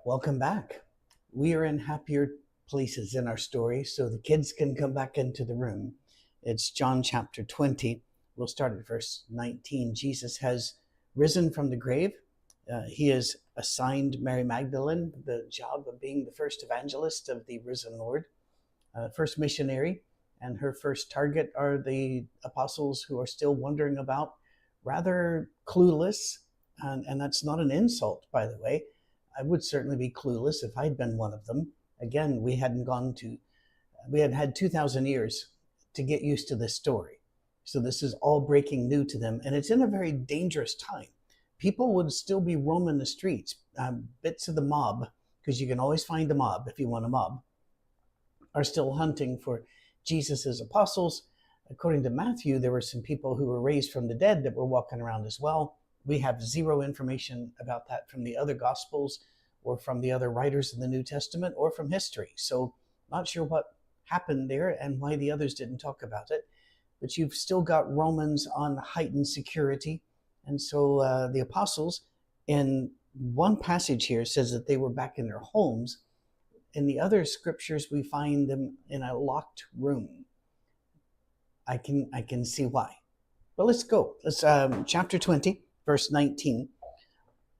Welcome back. We are in happier places in our story, so the kids can come back into the room. It's John chapter 20. We'll start at verse 19. Jesus has risen from the grave. He has assigned Mary Magdalene the job of being the first evangelist of the risen Lord, first missionary, and her first target are the apostles who are still wandering about, rather clueless. And that's not an insult, by the way. I would certainly be clueless if I'd been one of them. Again, we had had 2,000 years to get used to this story. So this is all breaking new to them. And it's in a very dangerous time. People would still be roaming the streets. Bits of the mob, because you can always find a mob if you want a mob, are still hunting for Jesus's apostles. According to Matthew, there were some people who were raised from the dead that were walking around as well. We have zero information about that from the other Gospels or from the other writers in the New Testament or from history. So not sure what happened there and why the others didn't talk about it. But you've still got Romans on heightened security. And so the apostles, in one passage here, says that they were back in their homes. In the other scriptures, we find them in a locked room. I can see why. But let's go. Let's chapter 20. Verse 19,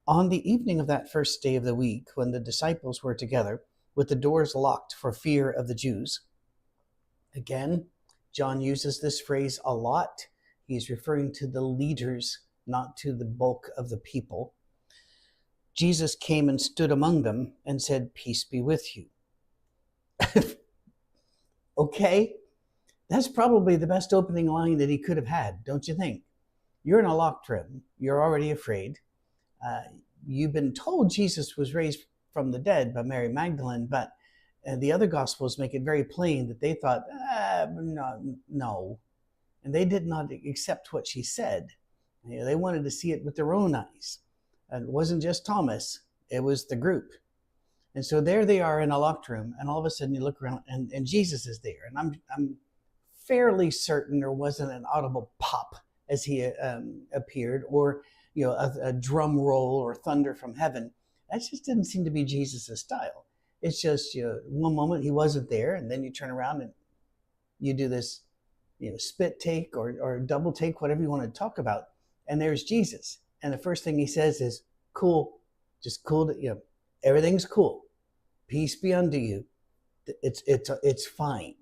on the evening of that first day of the week, when the disciples were together, with the doors locked for fear of the Jews. Again, John uses this phrase a lot. He's referring to the leaders, not to the bulk of the people. Jesus came and stood among them and said, "Peace be with you." Okay, that's probably the best opening line that he could have had, don't you think? You're in a locked room. You're already afraid. You've been told Jesus was raised from the dead by Mary Magdalene, but the other Gospels make it very plain that they thought, no. And they did not accept what she said. They wanted to see it with their own eyes. And it wasn't just Thomas, it was the group. And so there they are in a locked room, and all of a sudden you look around and Jesus is there. And I'm fairly certain there wasn't an audible pop as he appeared, or a drum roll or thunder from heaven. That just didn't seem to be Jesus's style. It's just one moment he wasn't there, and then you turn around and you do this spit take or double take, whatever you want to talk about, and there's Jesus. And the first thing he says is, "Cool, just cool. Everything's cool. Peace be unto you. It's fine."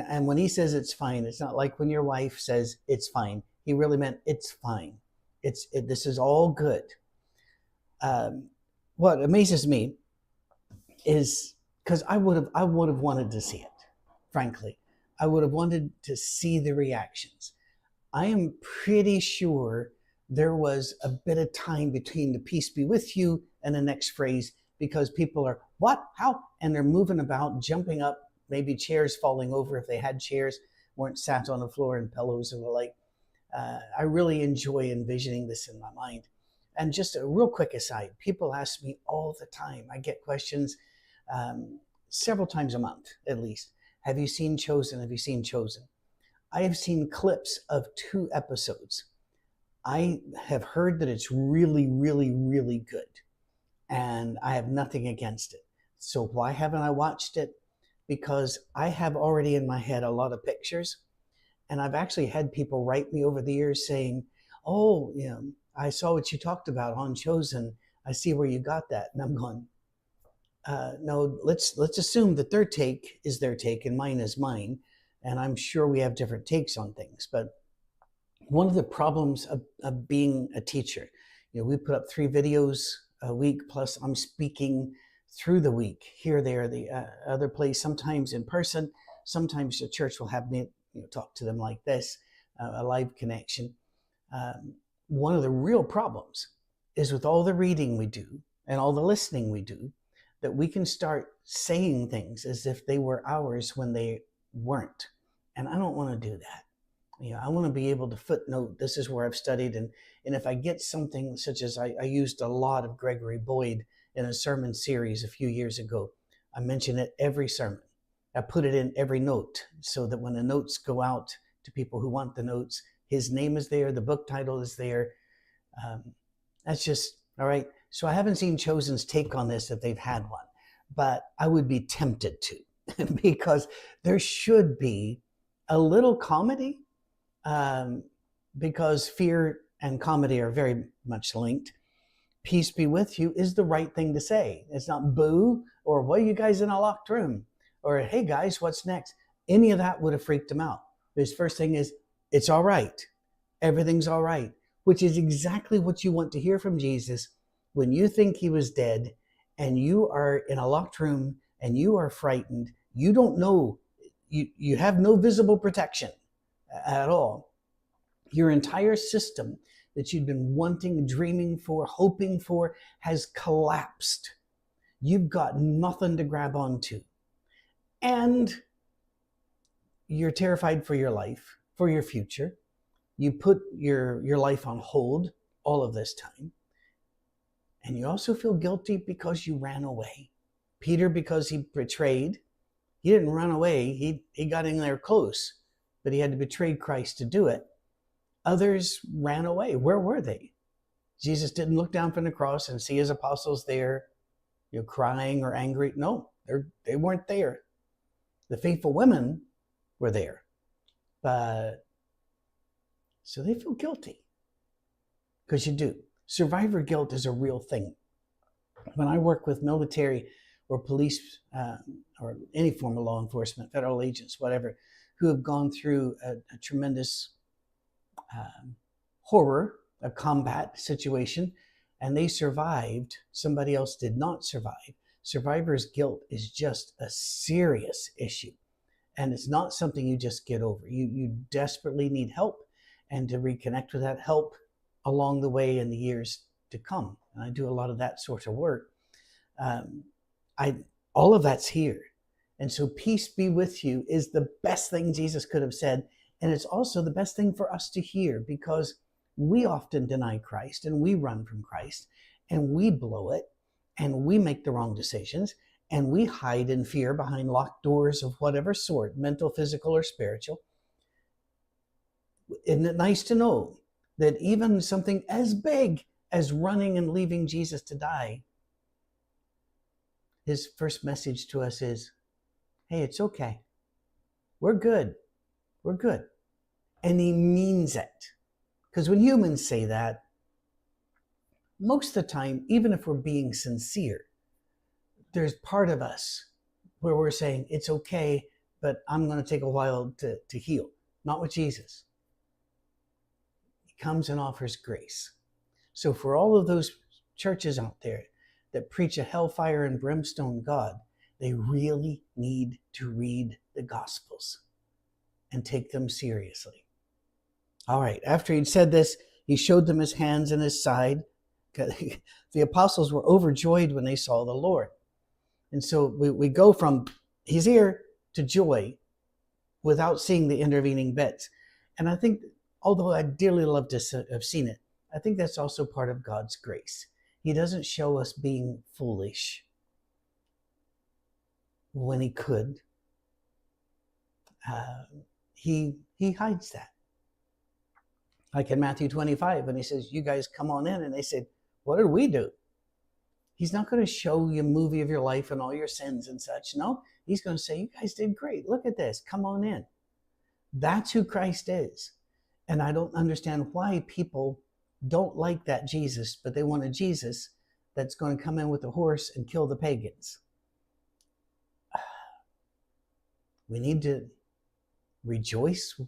And when he says it's fine, it's not like when your wife says it's fine. He really meant it's fine. This is all good. What amazes me is because I would have wanted to see it. Frankly, I would have wanted to see the reactions. I am pretty sure there was a bit of time between the "peace be with you" and the next phrase, because people are, "What? How?" And they're moving about, jumping up. Maybe chairs falling over if they had chairs, weren't sat on the floor in pillows and the like. I really enjoy envisioning this in my mind. And just a real quick aside, people ask me all the time. I get questions several times a month, at least. Have you seen Chosen? Have you seen Chosen? I have seen clips of 2 episodes. I have heard that it's really, really, really good. And I have nothing against it. So why haven't I watched it? Because I have already in my head a lot of pictures. And I've actually had people write me over the years saying, "Oh, I saw what you talked about on Chosen. I see where you got that." And I'm going, no, let's assume that their take is their take and mine is mine. And I'm sure we have different takes on things. But one of the problems of being a teacher, we put up 3 videos a week, plus I'm speaking through the week, here, there, the other place, sometimes in person. Sometimes the church will have me talk to them like this, a live connection. One of the real problems is with all the reading we do and all the listening we do, that we can start saying things as if they were ours when they weren't. And I don't want to do that. I want to be able to footnote, this is where I've studied. And if I get something such as I used a lot of Gregory Boyd in a sermon series a few years ago. I mention it every sermon. I put it in every note so that when the notes go out to people who want the notes, his name is there, the book title is there. That's just, all right. So I haven't seen Chosen's take on this if they've had one, but I would be tempted to because there should be a little comedy, um, because fear and comedy are very much linked. Peace be with you is the right thing to say. It's not boo or what are you guys in a locked room or hey guys, what's next? Any of that would have freaked him out. His first thing is, it's all right. Everything's all right, which is exactly what you want to hear from Jesus when you think he was dead and you are in a locked room and you are frightened. You don't know, you have no visible protection at all. Your entire system that you've been wanting, dreaming for, hoping for has collapsed. You've got nothing to grab onto. And you're terrified for your life, for your future. You put your life on hold all of this time. And you also feel guilty because you ran away. Peter, because he betrayed, he didn't run away. He got in there close, but he had to betray Christ to do it. Others ran away. Where were they? Jesus didn't look down from the cross and see his apostles there, crying or angry. No, they weren't there. The faithful women were there. But so they feel guilty. Because you do. Survivor guilt is a real thing. When I work with military or police or any form of law enforcement, federal agents, whatever, who have gone through a tremendous horror, a combat situation, and they survived, somebody else did not survive. Survivor's guilt is just a serious issue. And it's not something you just get over. You desperately need help and to reconnect with that help along the way in the years to come. And I do a lot of that sort of work. All of that's here. And so peace be with you is the best thing Jesus could have said. And it's also the best thing for us to hear because we often deny Christ and we run from Christ and we blow it and we make the wrong decisions and we hide in fear behind locked doors of whatever sort, mental, physical, or spiritual. Isn't it nice to know that even something as big as running and leaving Jesus to die, his first message to us is, hey, it's okay. We're good. We're good. And he means it. Because when humans say that, most of the time, even if we're being sincere, there's part of us where we're saying, it's okay, but I'm going to take a while to heal. Not with Jesus. He comes and offers grace. So for all of those churches out there that preach a hellfire and brimstone God, they really need to read the Gospels and take them seriously. All right, after he'd said this, he showed them his hands and his side. The apostles were overjoyed when they saw the Lord. And so we go from he's here to joy without seeing the intervening bits. And I think, although I'd dearly love to have seen it, I think that's also part of God's grace. He doesn't show us being foolish when he could. He hides that. Like in Matthew 25, when he says, you guys come on in. And they said, what did we do? He's not going to show you a movie of your life and all your sins and such. No, he's going to say, you guys did great. Look at this. Come on in. That's who Christ is. And I don't understand why people don't like that Jesus, but they want a Jesus that's going to come in with a horse and kill the pagans. We need to rejoice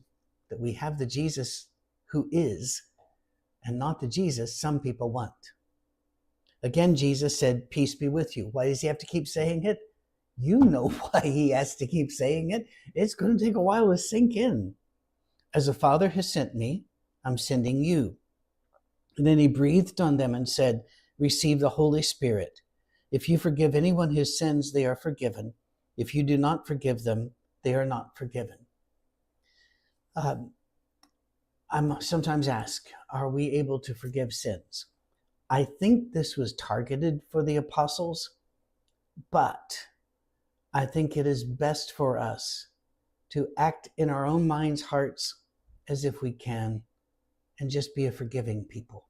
that we have the Jesus who is, and not the Jesus some people want. Again, Jesus said, peace be with you. Why does he have to keep saying it? You know why he has to keep saying it. It's going to take a while to sink in. As the Father has sent me, I'm sending you. And then he breathed on them and said, receive the Holy Spirit. If you forgive anyone his sins, they are forgiven. If you do not forgive them, they are not forgiven. I'm sometimes asked, are we able to forgive sins? I think this was targeted for the apostles, but I think it is best for us to act in our own minds, hearts, as if we can, and just be a forgiving people.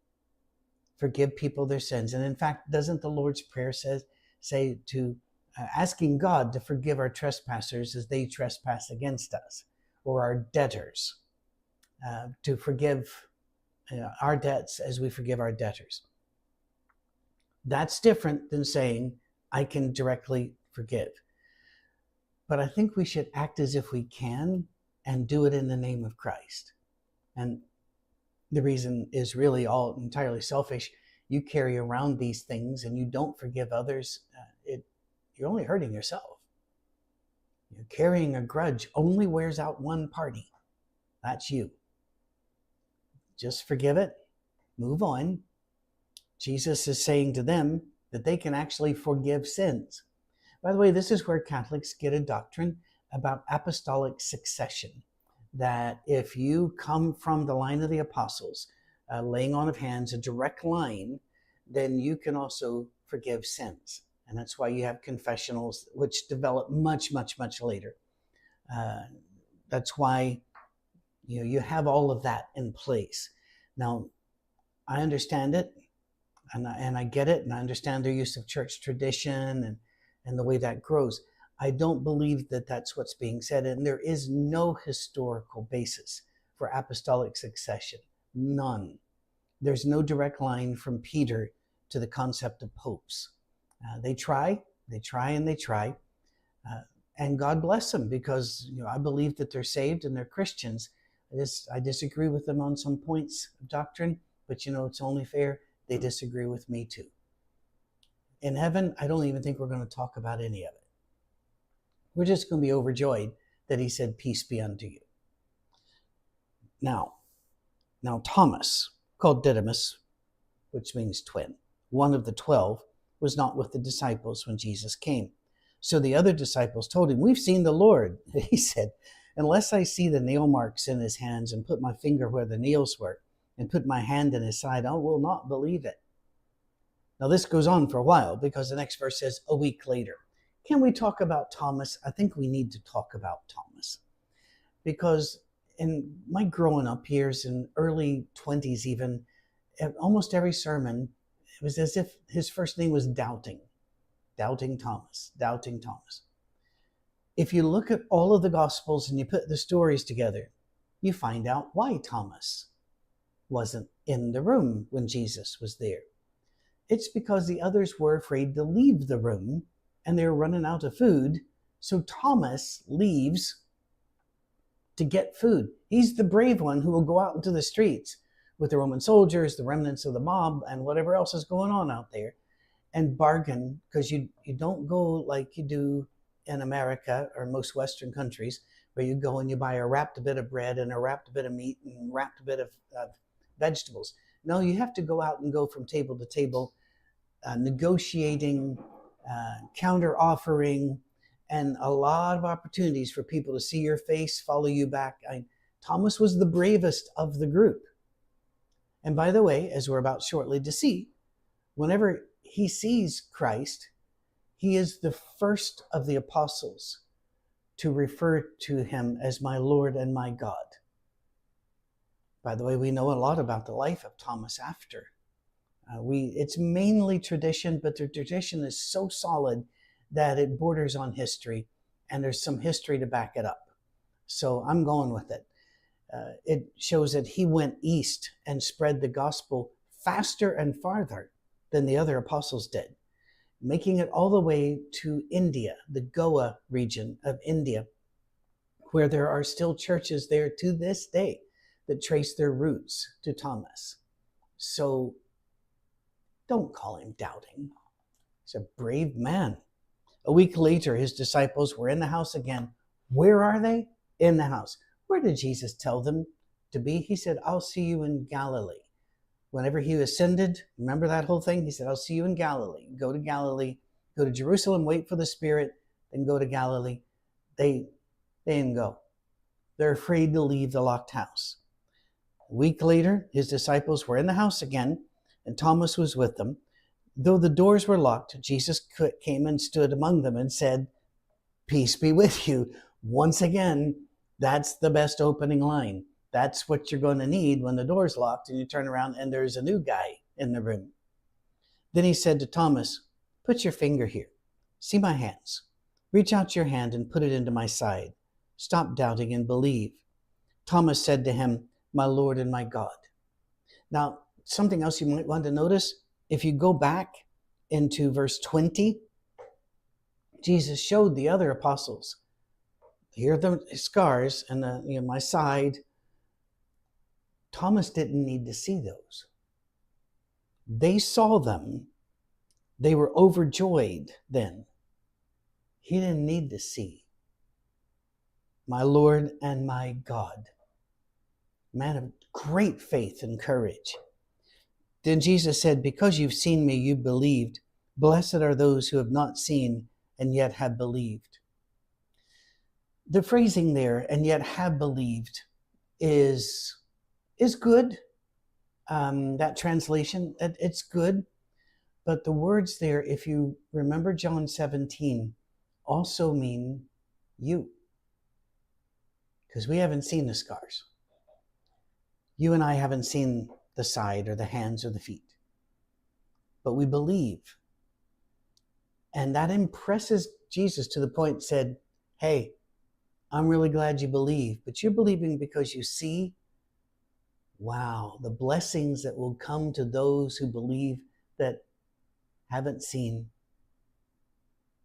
forgive people their sins. And in fact, doesn't the Lord's Prayer say to asking God to forgive our trespassers as they trespass against us, or our debtors, to forgive our debts as we forgive our debtors? That's different than saying, I can directly forgive. But I think we should act as if we can and do it in the name of Christ. And the reason is really all entirely selfish. You carry around these things and you don't forgive others, you're only hurting yourself. Carrying a grudge only wears out one party. That's you. Just forgive it, move on. Jesus is saying to them that they can actually forgive sins. By the way, this is where Catholics get a doctrine about apostolic succession, that if you come from the line of the apostles, laying on of hands, a direct line, then you can also forgive sins. And that's why you have confessionals, which develop much, much, much later. That's why you have all of that in place. Now, I understand it, and I get it, and I understand their use of church tradition and the way that grows. I don't believe that that's what's being said, and there is no historical basis for apostolic succession. None. There's no direct line from Peter to the concept of popes. They try, and God bless them, because I believe that they're saved and they're Christians. I disagree with them on some points of doctrine, but it's only fair they disagree with me too. In heaven, I don't even think we're going to talk about any of it. We're just going to be overjoyed that he said, peace be unto you. Now Thomas, called Didymus, which means twin, one of the 12, was not with the disciples when Jesus came. So the other disciples told him, we've seen the Lord. He said, unless I see the nail marks in his hands and put my finger where the nails were and put my hand in his side, I will not believe it. Now this goes on for a while, because the next verse says, a week later. Can we talk about Thomas? I think we need to talk about Thomas, because in my growing up years, in early 20s even, almost every sermon, it was as if his first name was Doubting Thomas. If you look at all of the Gospels and you put the stories together, you find out why Thomas wasn't in the room when Jesus was there. It's because the others were afraid to leave the room and they were running out of food. So Thomas leaves to get food. He's the brave one who will go out into the streets with the Roman soldiers, the remnants of the mob, and whatever else is going on out there, and bargain, because you don't go like you do in America or most Western countries, where you go and you buy a wrapped bit of bread and a wrapped bit of meat and wrapped bit of vegetables. No, you have to go out and go from table to table, negotiating, counter offering, and a lot of opportunities for people to see your face, follow you back. Thomas was the bravest of the group. And by the way, as we're about shortly to see, whenever he sees Christ, he is the first of the apostles to refer to him as my Lord and my God. By the way, we know a lot about the life of Thomas after. It's mainly tradition, but the tradition is so solid that it borders on history, and there's some history to back it up. So I'm going with it. It shows that he went east and spread the gospel faster and farther than the other apostles did, making it all the way to India, the Goa region of India, where there are still churches there to this day that trace their roots to Thomas. So don't call him doubting. He's a brave man. A week later, his disciples were in the house again. Where are they? In the house. Where did Jesus tell them to be? He said, I'll see you in Galilee. Whenever he ascended, remember that whole thing? He said, I'll see you in Galilee. Go to Galilee. Go to Jerusalem, wait for the Spirit, then go to Galilee. They didn't go. They're afraid to leave the locked house. A week later, his disciples were in the house again, and Thomas was with them. Though the doors were locked, Jesus came and stood among them and said, peace be with you. Once again, that's the best opening line. That's what you're going to need when the door's locked and you turn around and there's a new guy in the room. Then he said to Thomas, "Put your finger here. See my hands. Reach out your hand and put it into my side. Stop doubting and believe." Thomas said to him, "My Lord and my God." Now, something else you might want to notice, if you go back into verse 20, Jesus showed the other apostles, here are the scars and my side. Thomas didn't need to see those. They saw them. They were overjoyed then. He didn't need to see. My Lord and my God. Man of great faith and courage. Then Jesus said, "Because you've seen me, you believed. Blessed are those who have not seen and yet have believed." The phrasing there, "and yet have believed," is good. That translation, it's good. But the words there, if you remember John 17, also mean you. Because we haven't seen the scars. You and I haven't seen the side or the hands or the feet. But we believe. And that impresses Jesus to the point, said, "Hey, I'm really glad you believe, but you're believing because you see. Wow, the blessings that will come to those who believe that haven't seen,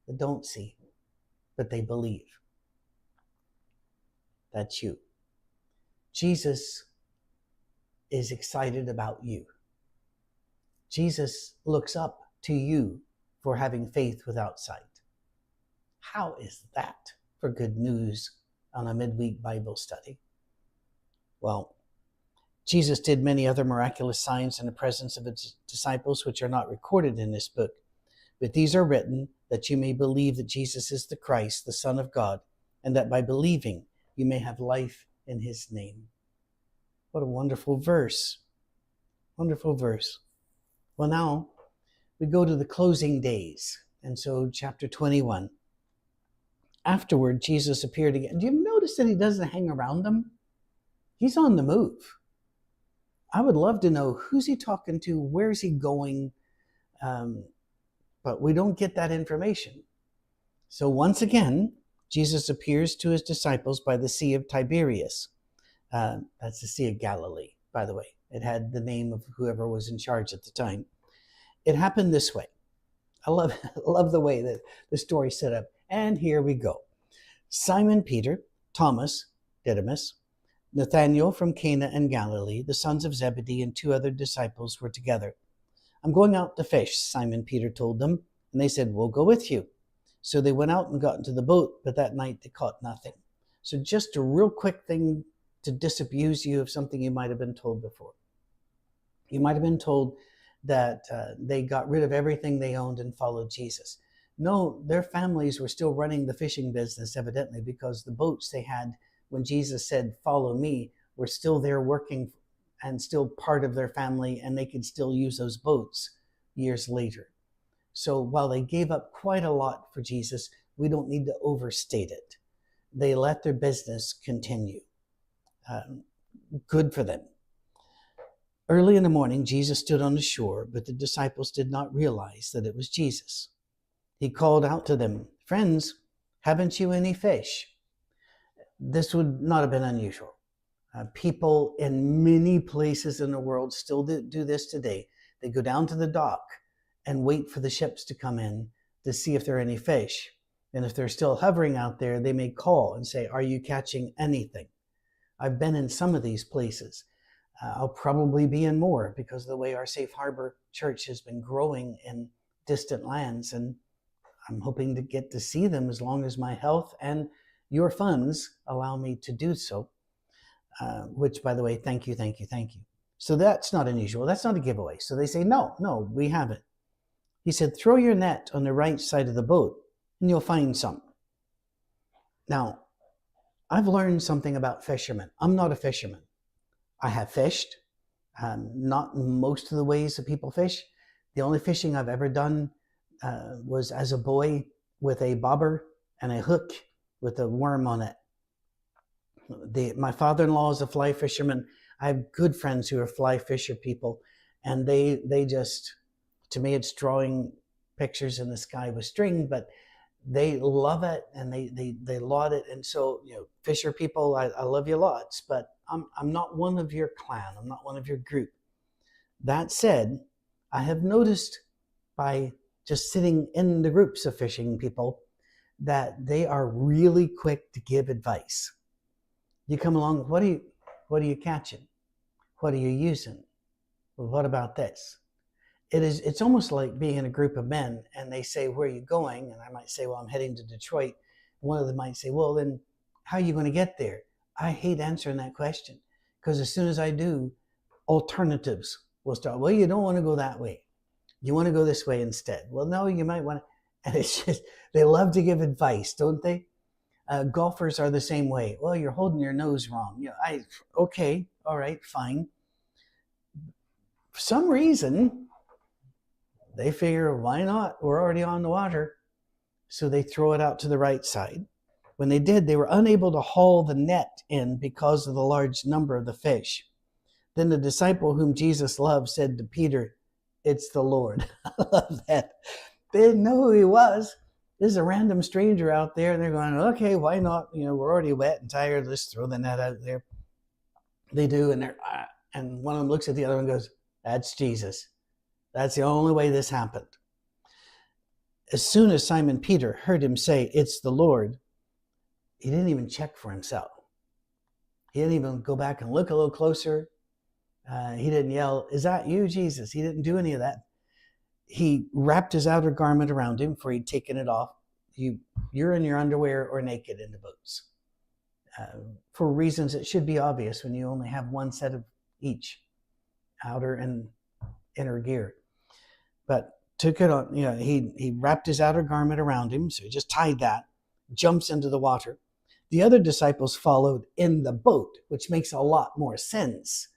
that don't see, but they believe." That's you. Jesus is excited about you. Jesus looks up to you for having faith without sight. How is that for good news on a midweek Bible study? Well, Jesus did many other miraculous signs in the presence of his disciples, which are not recorded in this book. But these are written that you may believe that Jesus is the Christ, the Son of God, and that by believing you may have life in his name. What a wonderful verse. Wonderful verse. Well, now we go to the closing days. And so chapter 21. Afterward, Jesus appeared again. Do you notice that he doesn't hang around them? He's on the move. I would love to know, who's he talking to? Where's he going? But we don't get that information. So once again, Jesus appears to his disciples by the Sea of Tiberias. That's the Sea of Galilee, by the way. It had the name of whoever was in charge at the time. It happened this way. I love the way that the story's set up. And here we go. Simon Peter, Thomas, Didymus, Nathanael from Cana and Galilee, the sons of Zebedee, and 2 other disciples were together. "I'm going out to fish," Simon Peter told them. And they said, "We'll go with you." So they went out and got into the boat, but that night they caught nothing. So just a real quick thing to disabuse you of something you might have been told before. You might have been told that they got rid of everything they owned and followed Jesus. No, their families were still running the fishing business, evidently, because the boats they had when Jesus said, "Follow me," were still there working and still part of their family, and they could still use those boats years later. So while they gave up quite a lot for Jesus, we don't need to overstate it. They let their business continue. Good for them. Early in the morning, Jesus stood on the shore, but the disciples did not realize that it was Jesus. He called out to them, "Friends, haven't you any fish?" This would not have been unusual. People in many places in the world still do this today. They go down to the dock and wait for the ships to come in to see if there are any fish. And if they're still hovering out there, they may call and say, "Are you catching anything?" I've been in some of these places. I'll probably be in more because of the way our Safe Harbor Church has been growing in distant lands. And I'm hoping to get to see them as long as my health and your funds allow me to do so. Which, by the way, thank you. So that's not unusual. That's not a giveaway. So they say, no, we haven't. He said, "Throw your net on the right side of the boat and you'll find some." Now, I've learned something about fishermen. I'm not a fisherman. I have fished, not most of the ways that people fish. The only fishing I've ever done was as a boy with a bobber and a hook with a worm on it. My father-in-law is a fly fisherman. I have good friends who are fly fisher people, And they just, to me, it's drawing pictures in the sky with string, but they love it and they laud it. And so, fisher people, I love you lots, but I'm not one of your clan. I'm not one of your group. That said, I have noticed by just sitting in the groups of fishing people that they are really quick to give advice. You come along, what are you catching? What are you using? Well, what about this? It's almost like being in a group of men and they say, where are you going? And I might say, well, I'm heading to Detroit. One of them might say, well, then how are you going to get there? I hate answering that question because as soon as I do, alternatives will start. Well, you don't want to go that way. You want to go this way instead. Well, no, you might want to. And it's just, they love to give advice, don't they? Golfers are the same way. Well, you're holding your nose wrong. Okay, all right, fine. For some reason, they figure, why not? We're already on the water. So they throw it out to the right side. When they did, they were unable to haul the net in because of the large number of the fish. Then the disciple whom Jesus loved said to Peter, it's the Lord. I love that. They didn't know who he was. There's a random stranger out there, and they're going, okay, why not? We're already wet and tired. Let's throw the net out there. They do, and one of them looks at the other and goes, that's Jesus. That's the only way this happened. As soon as Simon Peter heard him say, it's the Lord, he didn't even check for himself. He didn't even go back and look a little closer. He didn't yell, is that you, Jesus? He didn't do any of that. He wrapped his outer garment around him, for he'd taken it off. You're in your underwear or naked in the boats. For reasons that should be obvious when you only have one set of each, outer and inner gear. But took it on, he wrapped his outer garment around him, so he just tied that, jumps into the water. The other disciples followed in the boat, which makes a lot more sense.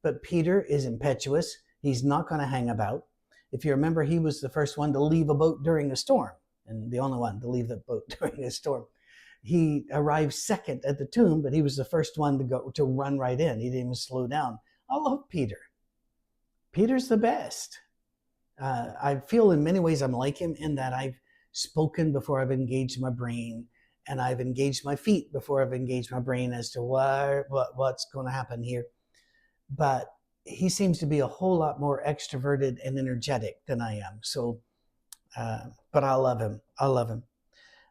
But Peter is impetuous. He's not going to hang about. If you remember, he was the first one to leave a boat during a storm, and the only one to leave the boat during a storm. He arrived second at the tomb, but he was the first one to run right in. He didn't even slow down. I love Peter. Peter's the best. I feel in many ways I'm like him in that I've spoken before I've engaged my brain, and I've engaged my feet before I've engaged my brain as to what's going to happen here. But he seems to be a whole lot more extroverted and energetic than I am. So, but I love him. I love him.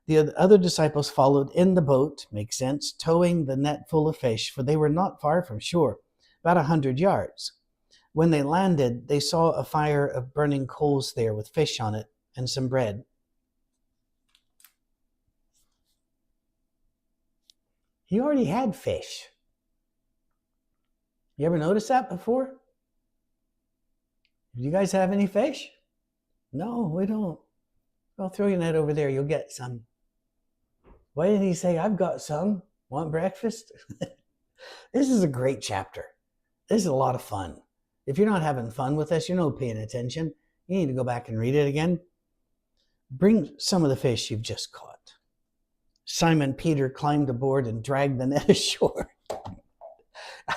The other disciples followed in the boat, makes sense, towing the net full of fish, for they were not far from shore, about 100 yards. When they landed, they saw a fire of burning coals there with fish on it and some bread. He already had fish. You ever noticed that before? Do you guys have any fish? No, we don't. Well, throw your net over there. You'll get some. Why didn't he say, I've got some? Want breakfast? This is a great chapter. This is a lot of fun. If you're not having fun with this, you're not paying attention. You need to go back and read it again. Bring some of the fish you've just caught. Simon Peter climbed aboard and dragged the net ashore.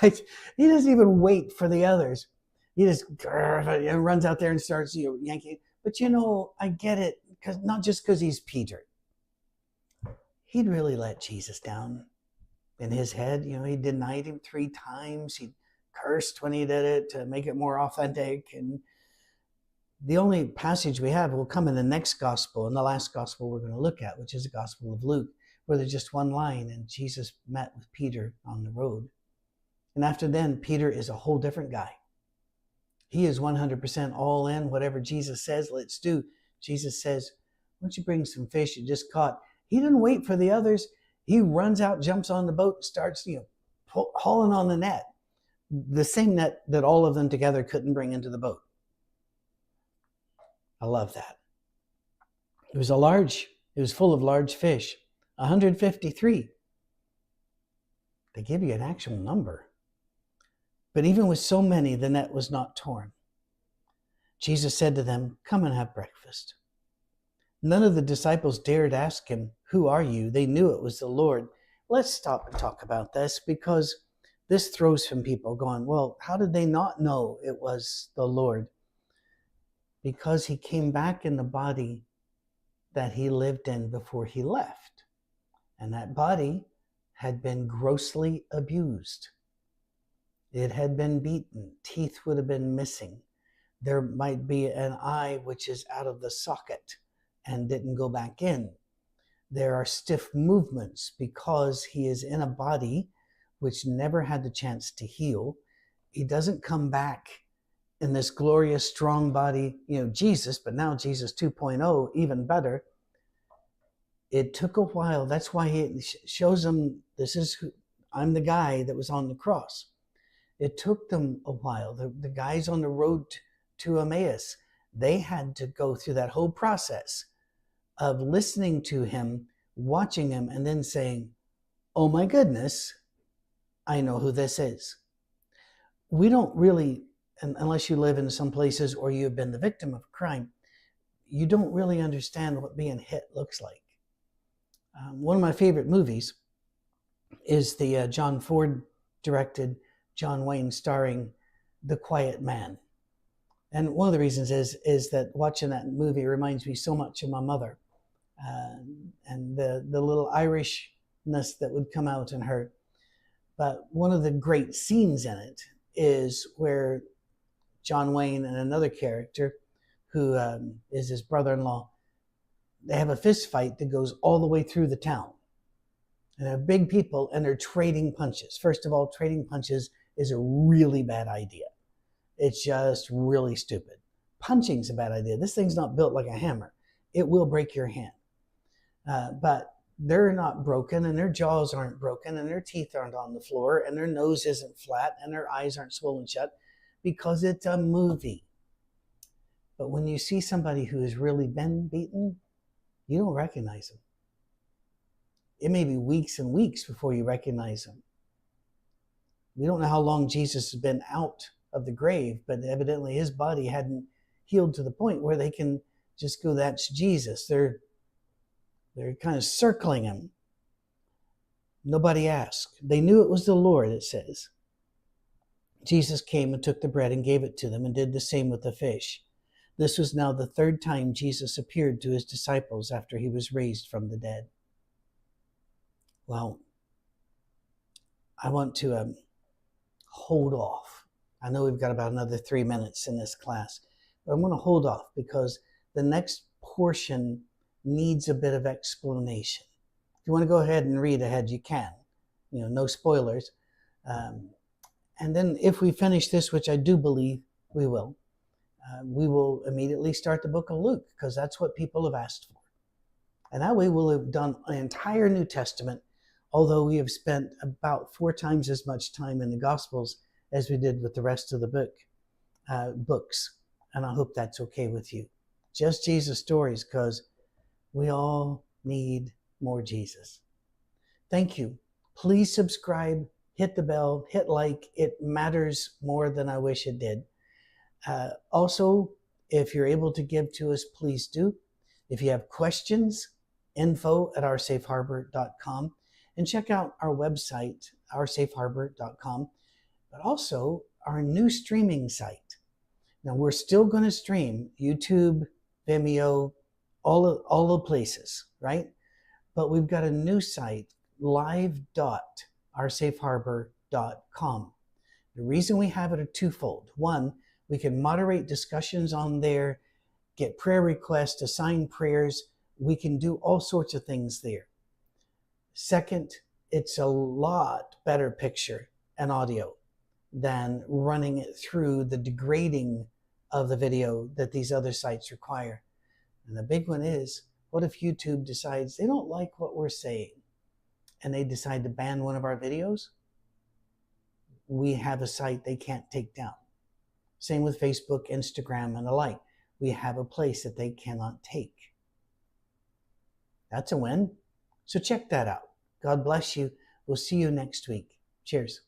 He doesn't even wait for the others. He just runs out there and starts yanking. But I get it, not just because he's Peter. He'd really let Jesus down in his head. He denied him 3 times. He cursed when he did it to make it more authentic. And the only passage we have will come in the next gospel, and the last gospel we're going to look at, which is the Gospel of Luke, where there's just one line, and Jesus met with Peter on the road. And after then, Peter is a whole different guy. He is 100% all in. Whatever Jesus says, let's do. Jesus says, why don't you bring some fish you just caught? He didn't wait for the others. He runs out, jumps on the boat, starts hauling on the net. The same net that all of them together couldn't bring into the boat. I love that. It was full of large fish, 153. They give you an actual number. But even with so many, the net was not torn. Jesus said to them, come and have breakfast. None of the disciples dared ask him, who are you? They knew it was the Lord. Let's stop and talk about this, because this throws some people going, well, how did they not know it was the Lord? Because he came back in the body that he lived in before he left. And that body had been grossly abused. It had been beaten. Teeth would have been missing. There might be an eye which is out of the socket and didn't go back in. There are stiff movements because he is in a body which never had the chance to heal. He doesn't come back in this glorious, strong body, Jesus, but now Jesus 2.0, even better. It took a while. That's why he shows them, I'm the guy that was on the cross. It took them a while. The guys on the road to Emmaus, they had to go through that whole process of listening to him, watching him, and then saying, oh my goodness, I know who this is. We don't really, unless you live in some places or you've been the victim of a crime, you don't really understand what being hit looks like. One of my favorite movies is the John Ford directed, John Wayne starring The Quiet Man. And one of the reasons is that watching that movie reminds me so much of my mother and the little Irishness that would come out in her. But one of the great scenes in it is where John Wayne and another character who is his brother-in-law, they have a fist fight that goes all the way through the town. And they're big people and they're trading punches. First of all, trading punches is a really bad idea. It's just really stupid. Punching's a bad idea. This thing's not built like a hammer. It will break your hand. But they're not broken and their jaws aren't broken and their teeth aren't on the floor and their nose isn't flat and their eyes aren't swollen shut because it's a movie. But when you see somebody who has really been beaten, you don't recognize them. It may be weeks and weeks before you recognize them. We don't know how long Jesus has been out of the grave, but evidently his body hadn't healed to the point where they can just go, that's Jesus. They're kind of circling him. Nobody asked. They knew it was the Lord, it says. Jesus came and took the bread and gave it to them and did the same with the fish. This was now the third time Jesus appeared to his disciples after he was raised from the dead. Well, I want to hold off. I know we've got about another 3 minutes in this class, but I'm going to hold off because the next portion needs a bit of explanation. If you want to go ahead and read ahead, you can. No spoilers. And then if we finish this, which I do believe we will immediately start the book of Luke because that's what people have asked for. And that way we'll have done an entire New Testament, although we have spent about 4 times as much time in the Gospels as we did with the rest of the books. And I hope that's okay with you. Just Jesus stories because we all need more Jesus. Thank you. Please subscribe, hit the bell, hit like. It matters more than I wish it did. Also, if you're able to give to us, please do. If you have questions, info@oursafeharbor.com, and check out our website, oursafeharbor.com, but also our new streaming site. Now, we're still going to stream YouTube, Vimeo, all the places, right? But we've got a new site, live.oursafeharbor.com. The reason we have it are twofold. One, we can moderate discussions on there, get prayer requests, assign prayers. We can do all sorts of things there. Second, it's a lot better picture and audio than running it through the degrading of the video that these other sites require. And the big one is, what if YouTube decides they don't like what we're saying and they decide to ban one of our videos? We have a site they can't take down. Same with Facebook, Instagram, and the like. We have a place that they cannot take. That's a win. So check that out. God bless you. We'll see you next week. Cheers.